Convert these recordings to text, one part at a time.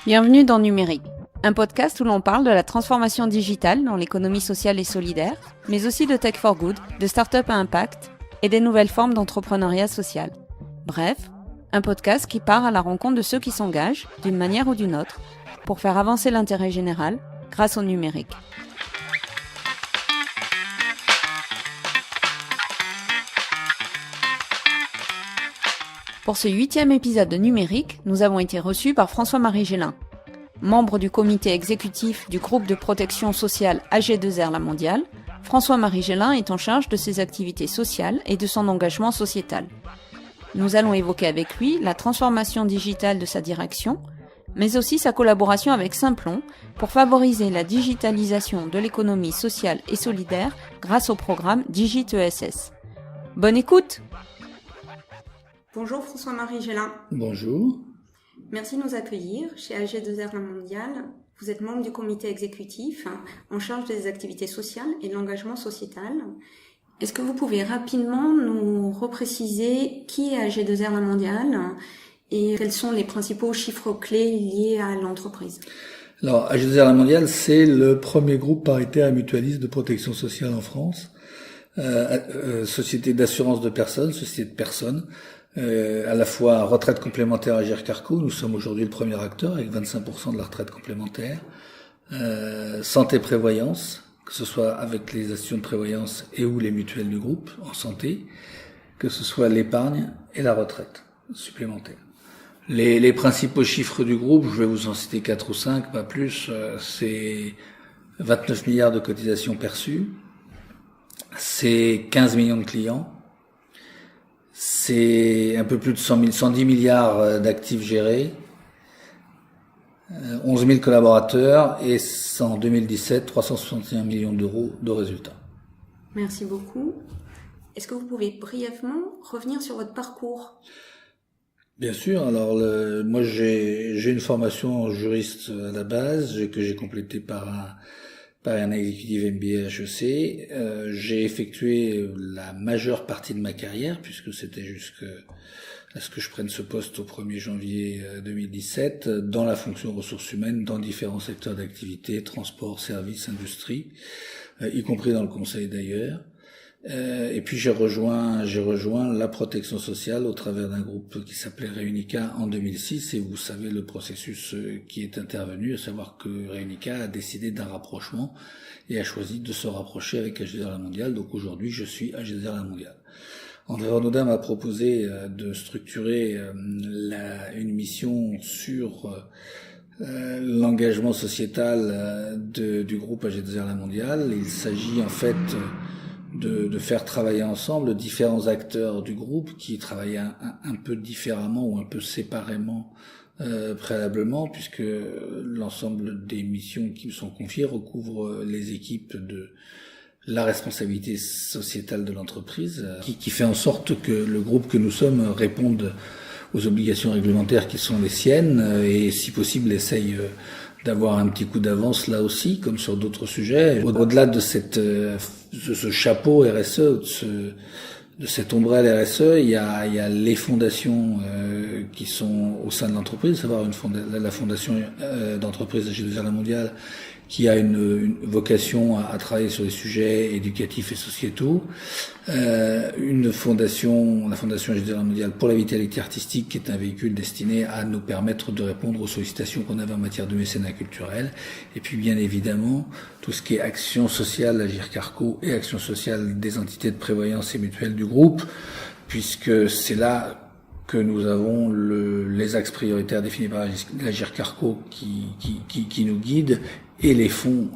Bienvenue dans Numérique, un podcast où l'on parle de la transformation digitale dans l'économie sociale et solidaire, mais aussi de Tech for Good, de start-up à impact et des nouvelles formes d'entrepreneuriat social. Bref, un podcast qui part à la rencontre de ceux qui s'engagent, d'une manière ou d'une autre, pour faire avancer l'intérêt général grâce au numérique. Pour ce 8e épisode de Numérique, nous avons été reçus par François-Marie Gélin, membre du comité exécutif du groupe de protection sociale AG2R La Mondiale. François-Marie Gélin est en charge de ses activités sociales et de son engagement sociétal. Nous allons évoquer avec lui la transformation digitale de sa direction, mais aussi sa collaboration avec Simplon pour favoriser la digitalisation de l'économie sociale et solidaire grâce au programme DigitESS. Bonne écoute! Bonjour François-Marie Gélin. Bonjour. Merci de nous accueillir chez AG2R La Mondiale. Vous êtes membre du comité exécutif en charge des activités sociales et de l'engagement sociétal. Est-ce que vous pouvez rapidement nous repréciser qui est AG2R La Mondiale et quels sont les principaux chiffres clés liés à l'entreprise? Alors, AG2R La Mondiale, c'est le premier groupe paritaire et mutualiste de protection sociale en France. Société d'assurance de personnes, société de personnes, à la fois retraite complémentaire Agirc Arrco, nous sommes aujourd'hui le premier acteur avec 25% de la retraite complémentaire, santé prévoyance, que ce soit avec les institutions de prévoyance et ou les mutuelles du groupe en santé, que ce soit l'épargne et la retraite supplémentaire. Les principaux chiffres du groupe, je vais vous en citer 4 ou 5, pas plus, c'est 29 milliards de cotisations perçues, c'est 15 millions de clients, c'est un peu plus de 110 milliards d'actifs gérés, 11 000 collaborateurs et en 2017, 361 millions d'euros de résultats. Merci beaucoup. Est-ce que vous pouvez brièvement revenir sur votre parcours ? Bien sûr. Alors, moi, j'ai une formation en juriste à la base que j'ai complétée par un exécutif MBA HEC. J'ai effectué la majeure partie de ma carrière, puisque c'était jusqu'à ce que je prenne ce poste au 1er janvier 2017, dans la fonction ressources humaines, dans différents secteurs d'activité, transport, services, industrie, y compris dans le conseil d'ailleurs. Et puis j'ai rejoint la protection sociale au travers d'un groupe qui s'appelait Réunica en 2006, et vous savez le processus qui est intervenu, à savoir que Réunica a décidé d'un rapprochement et a choisi de se rapprocher avec AG2R La Mondiale. Donc aujourd'hui je suis AG2R La Mondiale. André Renaudin m'a proposé de structurer une mission sur l'engagement sociétal du groupe AG2R La Mondiale. Il s'agit en fait de faire travailler ensemble différents acteurs du groupe qui travaillent un peu différemment ou un peu séparément préalablement, puisque l'ensemble des missions qui me sont confiées recouvrent les équipes de la responsabilité sociétale de l'entreprise, qui fait en sorte que le groupe que nous sommes réponde aux obligations réglementaires qui sont les siennes et si possible essaye d'avoir un petit coup d'avance là aussi, comme sur d'autres sujets. Au-delà de ce chapeau RSE, de cette ombrelle RSE, il y a les fondations qui sont au sein de l'entreprise, à savoir la fondation d'entreprise AG2R La Mondiale, qui a une vocation à travailler sur les sujets éducatifs et sociétaux, la fondation AG2R La Mondiale pour la vitalité artistique, qui est un véhicule destiné à nous permettre de répondre aux sollicitations qu'on avait en matière de mécénat culturel, et puis bien évidemment tout ce qui est action sociale Agirc Arrco et action sociale des entités de prévoyance et mutuelles du groupe, puisque c'est là que nous avons les axes prioritaires définis par l'Agirc Arrco qui nous guident, et les fonds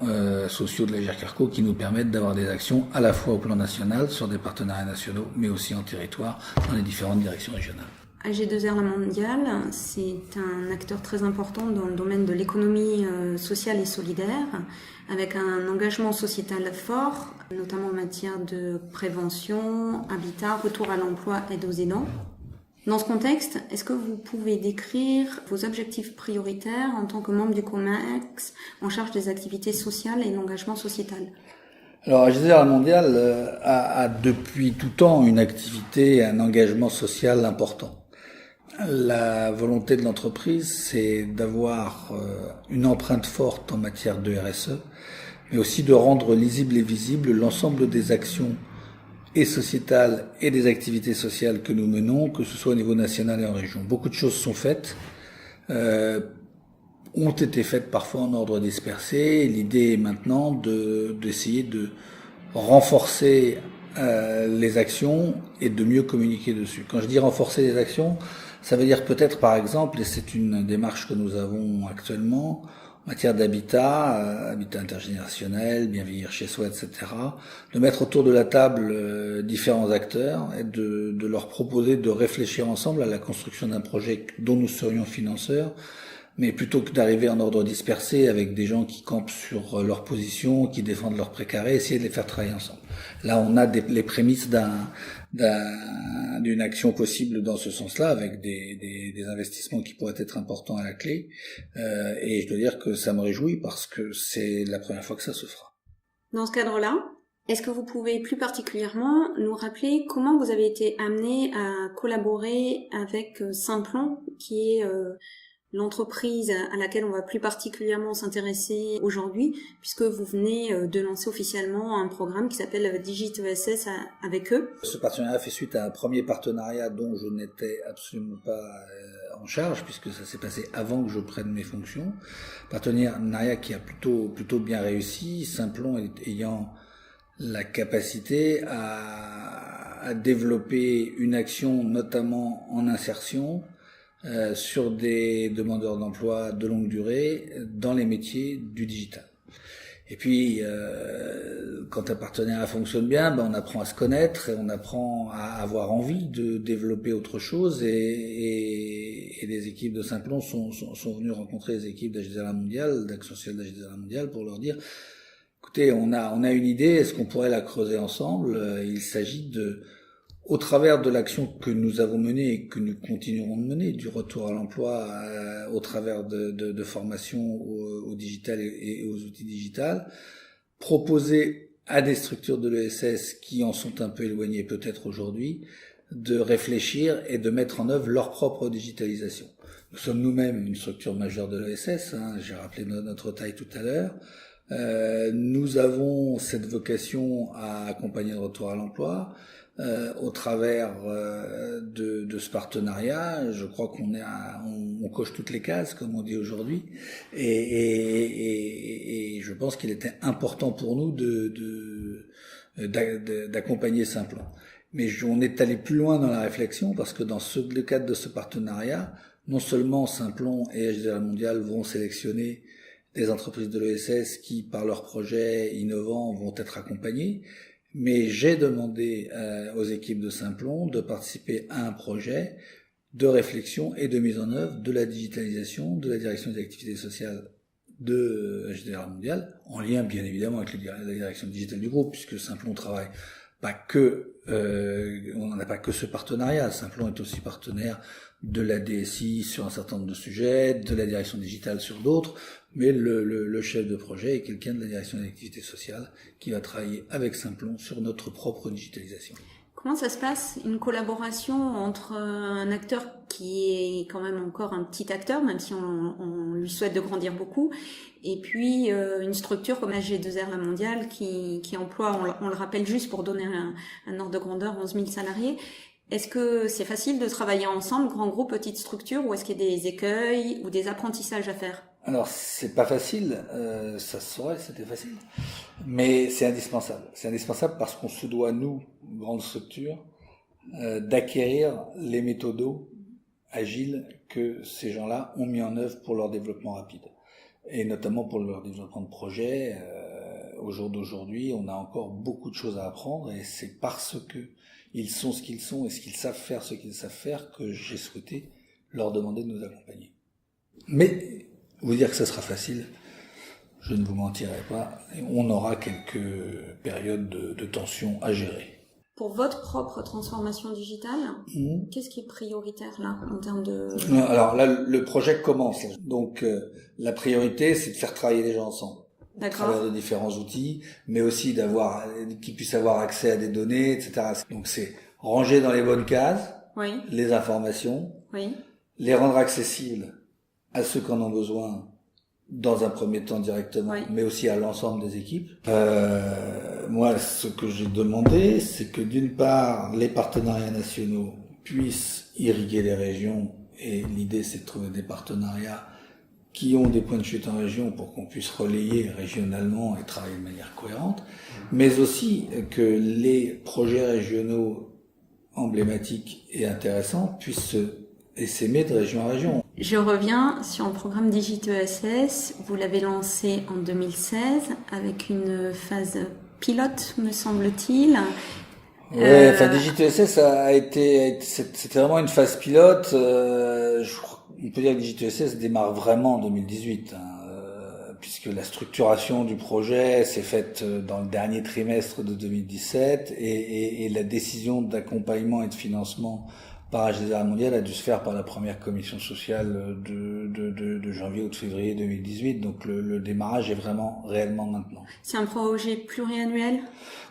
sociaux de l'Agirc Arrco qui nous permettent d'avoir des actions à la fois au plan national, sur des partenariats nationaux, mais aussi en territoire, dans les différentes directions régionales. AG2R La Mondiale, c'est un acteur très important dans le domaine de l'économie sociale et solidaire, avec un engagement sociétal fort, notamment en matière de prévention, habitat, retour à l'emploi, aide aux aidants. Dans ce contexte, est-ce que vous pouvez décrire vos objectifs prioritaires en tant que membre du COMEX en charge des activités sociales et de l'engagement sociétal ? Alors, AG2R La Mondiale a depuis tout temps une activité et un engagement social important. La volonté de l'entreprise, c'est d'avoir une empreinte forte en matière de RSE, mais aussi de rendre lisible et visible l'ensemble des actions et sociétales et des activités sociales que nous menons, que ce soit au niveau national et en région. Beaucoup de choses sont faites, ont été faites parfois en ordre dispersé. L'idée est maintenant d'essayer de renforcer les actions et de mieux communiquer dessus. Quand je dis renforcer les actions, ça veut dire peut-être par exemple, et c'est une démarche que nous avons actuellement, en matière d'habitat, habitat intergénérationnel, bien vieillir chez soi, etc., de mettre autour de la table différents acteurs et de leur proposer de réfléchir ensemble à la construction d'un projet dont nous serions financeurs, mais plutôt que d'arriver en ordre dispersé avec des gens qui campent sur leur position, qui défendent leur précaré, essayer de les faire travailler ensemble. Là, on a les prémices d'une action possible dans ce sens-là, avec des investissements qui pourraient être importants à la clé. Et je dois dire que ça me réjouit parce que c'est la première fois que ça se fera. Dans ce cadre-là, est-ce que vous pouvez plus particulièrement nous rappeler comment vous avez été amené à collaborer avec Simplon, qui est l'entreprise à laquelle on va plus particulièrement s'intéresser aujourd'hui, puisque vous venez de lancer officiellement un programme qui s'appelle DigitESS avec eux. Ce partenariat fait suite à un premier partenariat dont je n'étais absolument pas en charge, puisque ça s'est passé avant que je prenne mes fonctions. Partenariat qui a plutôt bien réussi, Simplon ayant la capacité à développer une action notamment en insertion, sur des demandeurs d'emploi de longue durée dans les métiers du digital. Et puis, quand un partenariat fonctionne bien, on apprend à se connaître et on apprend à avoir envie de développer autre chose. Et les équipes de Simplon sont venues rencontrer les équipes d'AG2R Mondial, d'Action sociale d'AG2R Mondial, pour leur dire, écoutez, on a une idée, est-ce qu'on pourrait la creuser ensemble? Il s'agit au travers de l'action que nous avons menée et que nous continuerons de mener, du retour à l'emploi au travers de formations au digital et aux outils digitales, proposer à des structures de l'ESS qui en sont un peu éloignées peut-être aujourd'hui, de réfléchir et de mettre en œuvre leur propre digitalisation. Nous sommes nous-mêmes une structure majeure de l'ESS, j'ai rappelé notre taille tout à l'heure. Nous avons cette vocation à accompagner le retour à l'emploi. Au travers de ce partenariat, je crois on coche toutes les cases, comme on dit aujourd'hui, et je pense qu'il était important pour nous d'accompagner Simplon. Mais on est allé plus loin dans la réflexion parce que dans le cadre de ce partenariat, non seulement Simplon et AG2R Mondial vont sélectionner des entreprises de l'ESS qui, par leurs projets innovants, vont être accompagnées, mais j'ai demandé aux équipes de Simplon de participer à un projet de réflexion et de mise en œuvre de la digitalisation de la direction des activités sociales de AG2R Mondial, en lien bien évidemment avec la direction digitale du groupe, puisque Simplon travaille pas que, on n'a pas que ce partenariat. Simplon est aussi partenaire de la DSI sur un certain nombre de sujets, de la direction digitale sur d'autres, mais le chef de projet est quelqu'un de la direction des activités sociales qui va travailler avec Simplon sur notre propre digitalisation. Comment ça se passe, une collaboration entre un acteur qui est quand même encore un petit acteur, même si on lui souhaite de grandir beaucoup, et puis une structure comme AG2R La Mondiale qui emploie, on le rappelle juste pour donner un ordre de grandeur, 11 000 salariés. Est-ce que c'est facile de travailler ensemble, grand groupe, petite structure, ou est-ce qu'il y a des écueils ou des apprentissages à faire? Alors, c'est pas facile, ça se saurait, c'était facile, mais c'est indispensable. C'est indispensable parce qu'on se doit, nous, grande structure, d'acquérir les méthodos agiles que ces gens-là ont mis en œuvre pour leur développement rapide, et notamment pour leur développement de projet. Au jour d'aujourd'hui, on a encore beaucoup de choses à apprendre, et c'est parce que ils sont ce qu'ils sont et ce qu'ils savent faire ce qu'ils savent faire que j'ai souhaité leur demander de nous accompagner. Mais vous dire que ça sera facile, je ne vous mentirai pas. On aura quelques périodes de tension à gérer. Pour votre propre transformation digitale, qu'est-ce qui est prioritaire là en termes de... Alors là, le projet commence. Donc la priorité, c'est de faire travailler les gens ensemble. À travers de différents outils, mais aussi qu'ils puissent avoir accès à des données, etc. Donc c'est ranger dans les bonnes cases, oui, les informations, oui, les rendre accessibles à ceux qui en ont besoin, dans un premier temps directement, mais aussi à l'ensemble des équipes. Moi, ce que j'ai demandé, c'est que d'une part, les partenariats nationaux puissent irriguer les régions, et l'idée c'est de trouver des partenariats qui ont des points de chute en région pour qu'on puisse relayer régionalement et travailler de manière cohérente, mais aussi que les projets régionaux emblématiques et intéressants puissent s'aimer de région en région. Je reviens sur le programme DigitESS. Vous l'avez lancé en 2016 avec une phase pilote, me semble-t-il. Ouais, DigitESS c'était vraiment une phase pilote. On peut dire que DigitESS démarre vraiment en 2018, puisque la structuration du projet s'est faite dans le dernier trimestre de 2017 et la décision d'accompagnement et de financement par AG2R Mondial a dû se faire par la première commission sociale de janvier ou de février 2018. Donc le démarrage est vraiment réellement maintenant. C'est un projet pluriannuel ?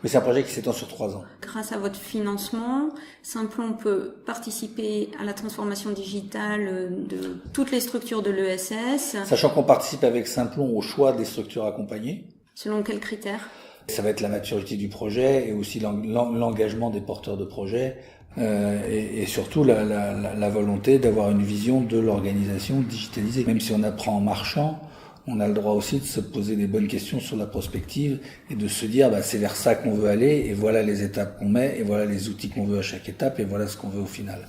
Oui, c'est un projet qui s'étend sur 3 ans. Grâce à votre financement, Simplon peut participer à la transformation digitale de toutes les structures de l'ESS. Sachant qu'on participe avec Simplon au choix des structures accompagnées. Selon quels critères ? Ça va être la maturité du projet et aussi l'engagement des porteurs de projet. Et surtout la volonté d'avoir une vision de l'organisation digitalisée. Même si on apprend en marchant, on a le droit aussi de se poser des bonnes questions sur la prospective et de se dire c'est vers ça qu'on veut aller et voilà les étapes qu'on met et voilà les outils qu'on veut à chaque étape et voilà ce qu'on veut au final.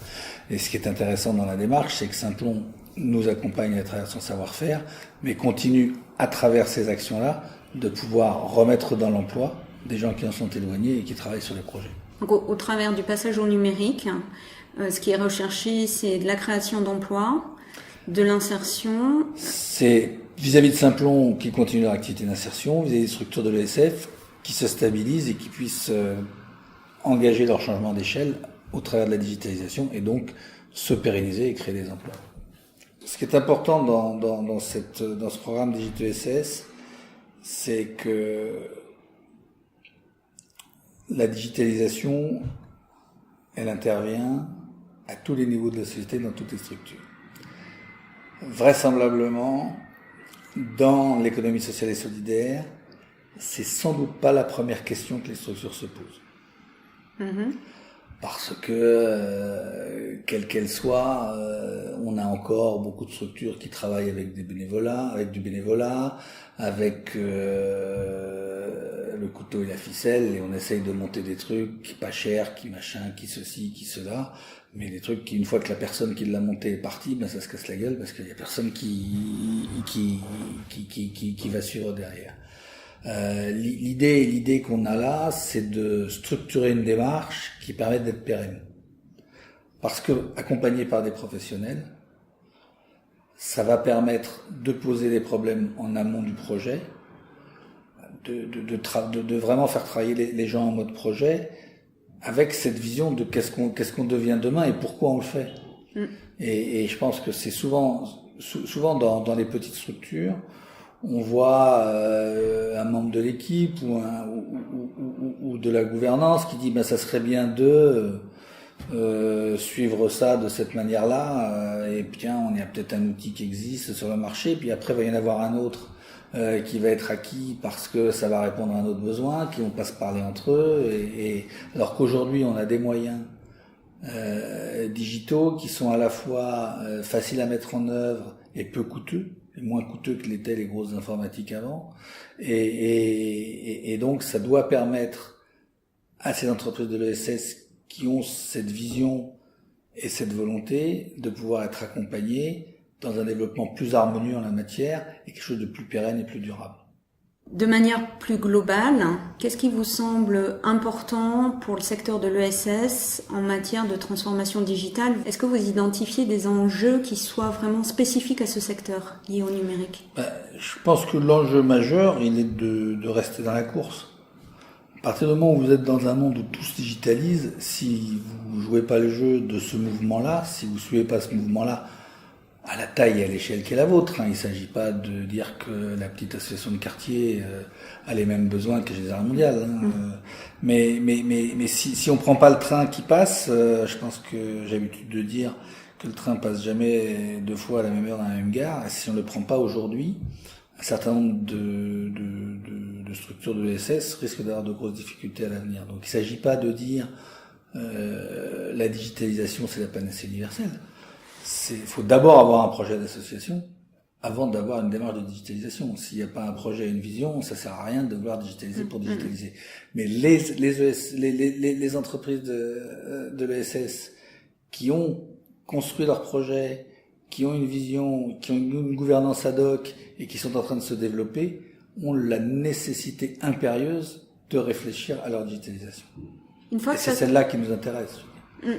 Et ce qui est intéressant dans la démarche, c'est que Simplon nous accompagne à travers son savoir-faire, mais continue à travers ces actions-là de pouvoir remettre dans l'emploi des gens qui en sont éloignés et qui travaillent sur les projets. Donc, au travers du passage au numérique, ce qui est recherché, c'est de la création d'emplois, de l'insertion. C'est vis-à-vis de Simplon qui continue leur activité d'insertion, vis-à-vis des structures de l'ESF qui se stabilisent et qui puissent engager leur changement d'échelle au travers de la digitalisation et donc se pérenniser et créer des emplois. Ce qui est important dans ce programme DigitESS, c'est que la digitalisation, elle intervient à tous les niveaux de la société, dans toutes les structures. Vraisemblablement, dans l'économie sociale et solidaire, c'est sans doute pas la première question que les structures se posent. Parce que, quelle qu'elle soit, on a encore beaucoup de structures qui travaillent avec du bénévolat, avec le couteau et la ficelle, et on essaye de monter des trucs pas chers, qui machin, qui ceci, qui cela, mais des trucs qui, une fois que la personne qui l'a monté est partie, ça se casse la gueule parce qu'il y a personne qui va suivre derrière. L'idée qu'on a là, c'est de structurer une démarche qui permet d'être pérenne. Parce que, accompagné par des professionnels, ça va permettre de poser des problèmes en amont du projet, de vraiment faire travailler les gens en mode projet, avec cette vision de qu'est-ce qu'on devient demain et pourquoi on le fait. Et je pense que c'est souvent dans les petites structures, on voit un membre de l'équipe ou de la gouvernance qui dit ça serait bien de suivre ça de cette manière-là, et bien on a peut-être un outil qui existe sur le marché, puis après il va y en avoir un autre qui va être acquis parce que ça va répondre à un autre besoin, qui vont pas se parler entre eux, et alors qu'aujourd'hui on a des moyens digitaux qui sont à la fois faciles à mettre en œuvre et peu coûteux, et moins coûteux que l'étaient les grosses informatiques avant, et donc ça doit permettre à ces entreprises de l'ESS qui ont cette vision et cette volonté de pouvoir être accompagnées dans un développement plus harmonieux en la matière et quelque chose de plus pérenne et plus durable. De manière plus globale, qu'est-ce qui vous semble important pour le secteur de l'ESS en matière de transformation digitale ? Est-ce que vous identifiez des enjeux qui soient vraiment spécifiques à ce secteur lié au numérique ? Je pense que l'enjeu majeur, il est de rester dans la course. À partir du moment où vous êtes dans un monde où tout se digitalise, si vous jouez pas le jeu de ce mouvement-là, si vous suivez pas ce mouvement-là, à la taille et à l'échelle qui est la vôtre, il s'agit pas de dire que la petite association de quartier a les mêmes besoins que AG2R Mondial. Mais si on prend pas le train qui passe, je pense que j'ai l'habitude de dire que le train passe jamais 2 fois à la même heure dans la même gare. Et si on ne le prend pas aujourd'hui, un certain nombre de structures de l'ESS risquent d'avoir de grosses difficultés à l'avenir. Donc il ne s'agit pas de dire la digitalisation c'est la panacée universelle. Il faut d'abord avoir un projet d'association avant d'avoir une démarche de digitalisation. S'il n'y a pas un projet et une vision, ça sert à rien de vouloir digitaliser pour digitaliser. Mais les entreprises de l'ESS qui ont construit leur projet, qui ont une vision, qui ont une gouvernance ad hoc et qui sont en train de se développer, ont la nécessité impérieuse de réfléchir à leur digitalisation. Et c'est celles-là qui nous intéressent.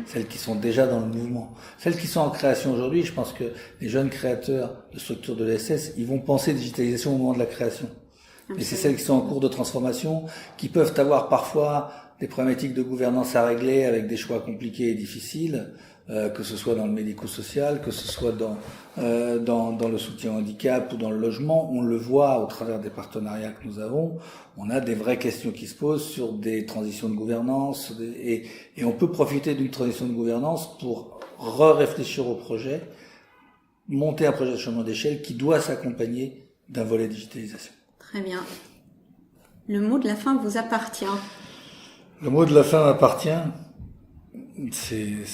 Celles qui sont déjà dans le mouvement. Celles qui sont en création aujourd'hui, je pense que les jeunes créateurs de structures de l'ESS, ils vont penser digitalisation au moment de la création. Mais c'est celles qui sont en cours de transformation, qui peuvent avoir parfois des problématiques de gouvernance à régler avec des choix compliqués et difficiles, que ce soit dans le médico-social, que ce soit dans le soutien au handicap ou dans le logement. On le voit au travers des partenariats que nous avons. On a des vraies questions qui se posent sur des transitions de gouvernance et on peut profiter d'une transition de gouvernance pour réfléchir au projet, monter un projet de changement d'échelle qui doit s'accompagner d'un volet digitalisation. Très bien. Le mot de la fin vous appartient. Le mot de la fin m'appartient. C'est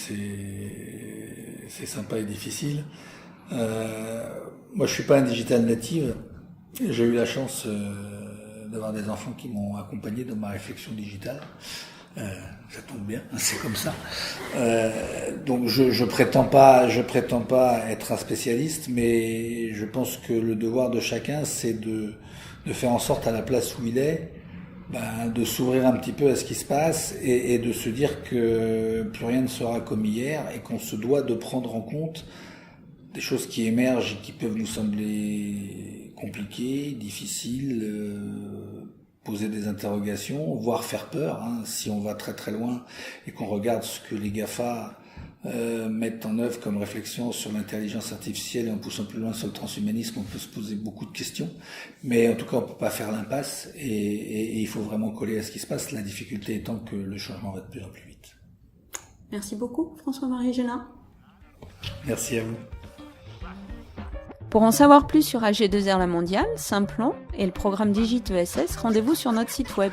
sympa et difficile. Moi, je suis pas un digital native. J'ai eu la chance d'avoir des enfants qui m'ont accompagné dans ma réflexion digitale. Ça tombe bien, c'est comme ça. Donc, je prétends pas être un spécialiste, mais je pense que le devoir de chacun, c'est de faire en sorte à la place où il est, de s'ouvrir un petit peu à ce qui se passe et de se dire que plus rien ne sera comme hier et qu'on se doit de prendre en compte des choses qui émergent et qui peuvent nous sembler compliquées, difficiles, poser des interrogations, voire faire peur, si on va très très loin et qu'on regarde ce que les GAFA mettent en œuvre comme réflexion sur l'intelligence artificielle et en poussant plus loin sur le transhumanisme, on peut se poser beaucoup de questions. Mais en tout cas, on peut pas faire l'impasse et il faut vraiment coller à ce qui se passe, la difficulté étant que le changement va de plus en plus vite. Merci beaucoup, François-Marie Gélin. Merci à vous. Pour en savoir plus sur AG2R La Mondiale, Simplon et le programme Digit ESS, rendez-vous sur notre site web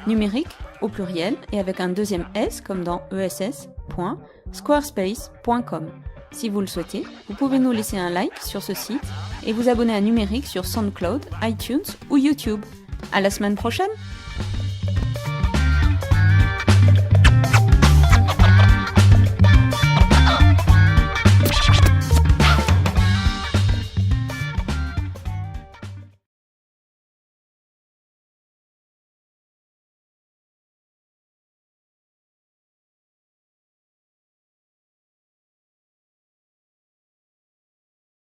numérique au pluriel et avec un deuxième S comme dans ess.squarespace.com. Si vous le souhaitez, vous pouvez nous laisser un like sur ce site et vous abonner à Numérique sur SoundCloud, iTunes ou YouTube. À la semaine prochaine!